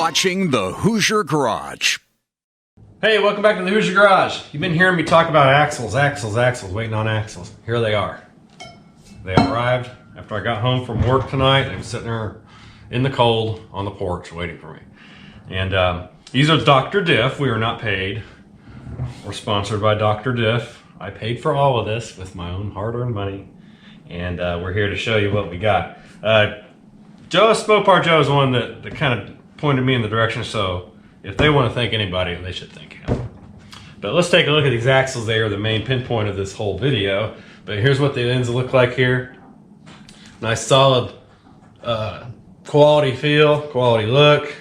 watching the Hoosier Garage. Hey, welcome back to the Hoosier Garage. You've been hearing me talk about axles, waiting on axles. Here they are. They arrived after I got home from work tonight. They were sitting there in the cold on the porch waiting for me. And these are Dr. Diff. We are not paid. We're sponsored by Dr. Diff. I paid for all of this with my own hard-earned money. And we're here to show you what we got. Mopar Joe is the one that kind of pointed me in the direction, so if they want to thank anybody, they should thank him. But let's take a look at these axles. They are the main pinpoint of this whole video. But here's what the ends look like here. Nice solid quality feel, quality look.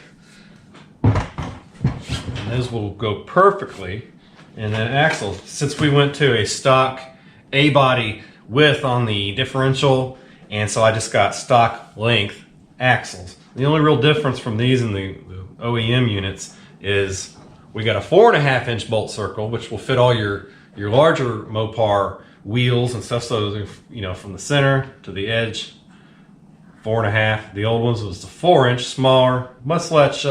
And those will go perfectly in an axle. Since we went to a stock A-body width on the differential, and so I just got stock length axles. The only real difference from these and the OEM units is we got a 4.5 inch bolt circle, which will fit all your larger Mopar wheels and stuff. So, you know, from the center to the edge, 4.5. The old ones was the 4 inch, smaller, much less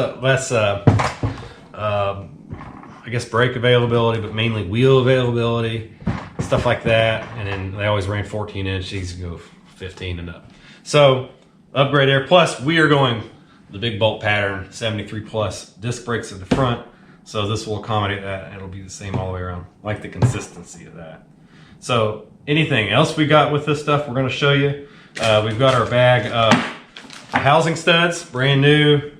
I guess brake availability, but mainly wheel availability, stuff like that. And then they always ran 14 inch. These go 15 and up. So upgrade there. Plus we are going the big bolt pattern, 73 plus disc brakes at the front. So this will accommodate that. It'll be the same all the way around. I like the consistency of that. So anything else we got with this stuff, we're going to show you. We've got our bag of housing studs, brand new.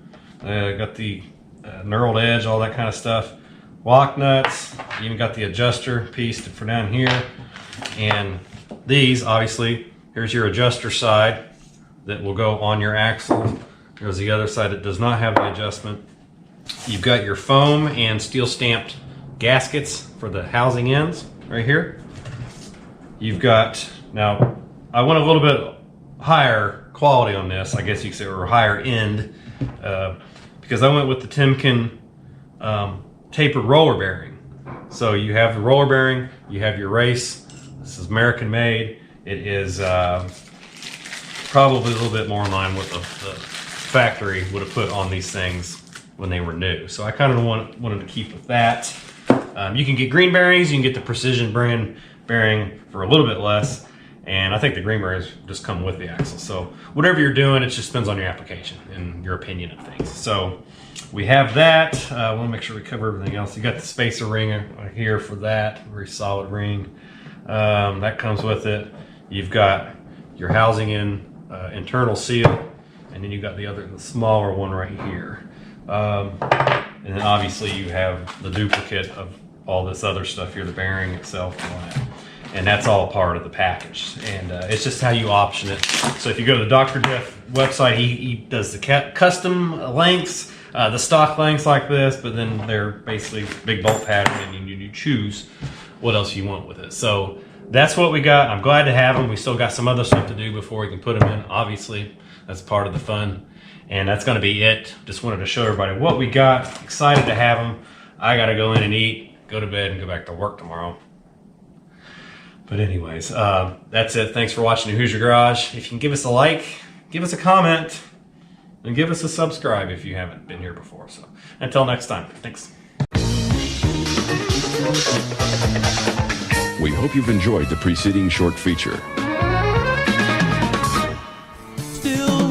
Got the knurled edge, all that kind of stuff. Lock nuts, even got the adjuster piece for down here. And these, obviously, here's your adjuster side that will go on your axle. There's the other side that does not have the adjustment. You've got your foam and steel stamped gaskets for the housing ends right here. You've got, now I went a little bit higher quality on this, I guess you could say, or higher end, because I went with the Timken tapered roller bearing. So you have the roller bearing, you have your race. This is American made. It is probably a little bit more in line with the factory would have put on these things when they were new. So I kind of wanted to keep with that. You can get green bearings, you can get the precision brand bearing for a little bit less. And I think the green bearings just come with the axle. So whatever you're doing, it just depends on your application and your opinion of things. So we have that. I want to make sure we cover everything else. You got the spacer ring right here for that, very solid ring. That comes with it. You've got your housing internal seal, and then you've got the smaller one right here. And then obviously you have the duplicate of all this other stuff here, the bearing itself and all that. And that's all part of the package. And it's just how you option it. So if you go to the Dr. Diff website, he does the custom lengths, the stock lengths like this, but then they're basically big bolt pattern, and you choose what else you want with it. So that's what we got. I'm glad to have them. We still got some other stuff to do before we can put them in. Obviously, that's part of the fun. And that's going to be it. Just wanted to show everybody what we got. Excited to have them. I got to go in and eat, go to bed, and go back to work tomorrow. But anyways, that's it. Thanks for watching the Hoosier Garage. If you can give us a like, give us a comment, and give us a subscribe if you haven't been here before. So until next time, thanks. We hope you've enjoyed the preceding short feature. Still